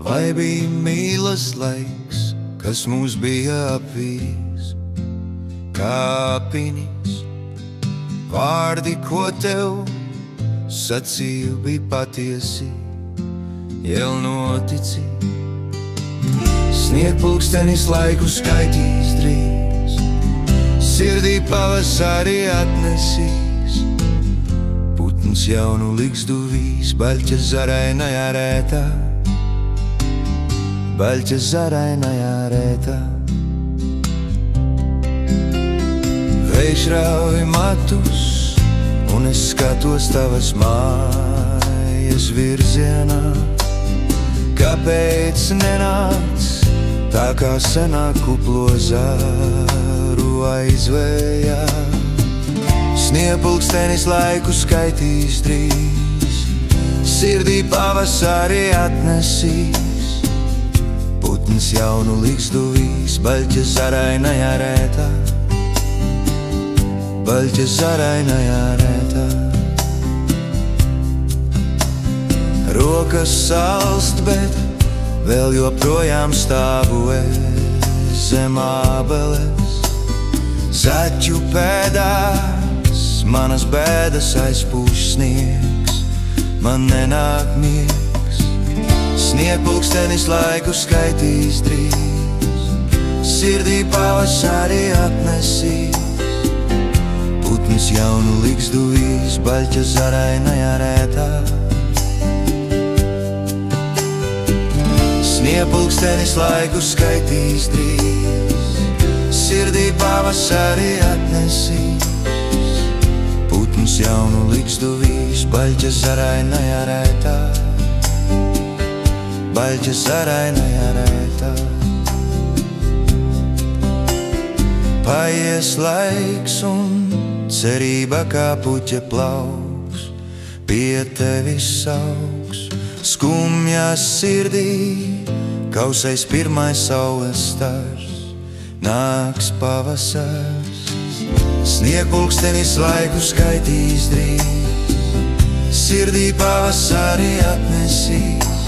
Vai bija mīlas laiks, kas mūs bija apvījis, kāpinis, vārdi, ko tev sacīju, bija patiesi, jau notici. Sniegpulkstenis laiku skaitīs drīz, sirdī pavasarī atnesīs, putns jaunu ligzduvīs, baļķa zarainajā rētā, baļķa zarainajā rētā. Vējš rauj matus, un es skatos tavas mājas virzienā. Kāpēc nenāc, tā kā senāk kuplo zaru aizvējā? Sniegpulkstenis laiku skaitīs drīz, sirdī pavasarī atnesīs, putns jaunu ligzduvīs, baļķa zarainajā rētā, baļķa zarainajā rētā. Rokas salst, bet vēl joprojām stāvu es zem ābeles. Zaķu pēdās manas bēdas aizpūš sniegs, man nenāk miegs. Sniegpulkstenis laiku skaitīs drīz, sirdī pavasarī atnesīs, putns jaunu ligzduvīs, baļķa zarainajā rētā. Sniegpulkstenis laiku skaitīs drīz, sirdī pavasarī atnesīs, putns jaunu ligzduvīs, baļķa zarainajā rētā, baļķa zarainajā rētā. Paies laiks un cerība kā puķa plauks, pie tevis sauks, skumjā sirdī, kausais pirmais saules stars, nāks pavasars. Sniegpulkstenis laiku skaitīs drīz, sirdī pavasarī atnesīs,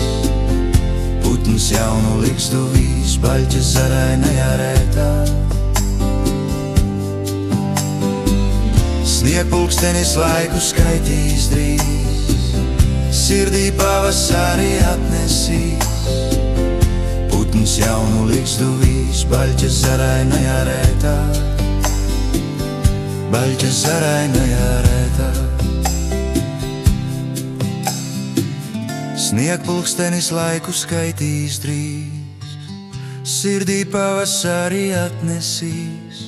putns jaunu ligzduvīs, baļķa zarainajā rētā. Sniegpulkstenis laiku skaitīs drīz, sirdī pavasarī atnesīs, putns jaunu ligzduvīs, baļķa zarainajā rētā, baļķa zarainajā rētā. Sniegpulkstenis laiku skaitīs drīz, sirdī pavasarī atnesīs,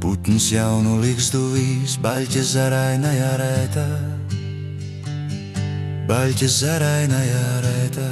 putns jaunu ligzduvīs, baļķa zarainajā rētā, baļķa zarainajā rētā.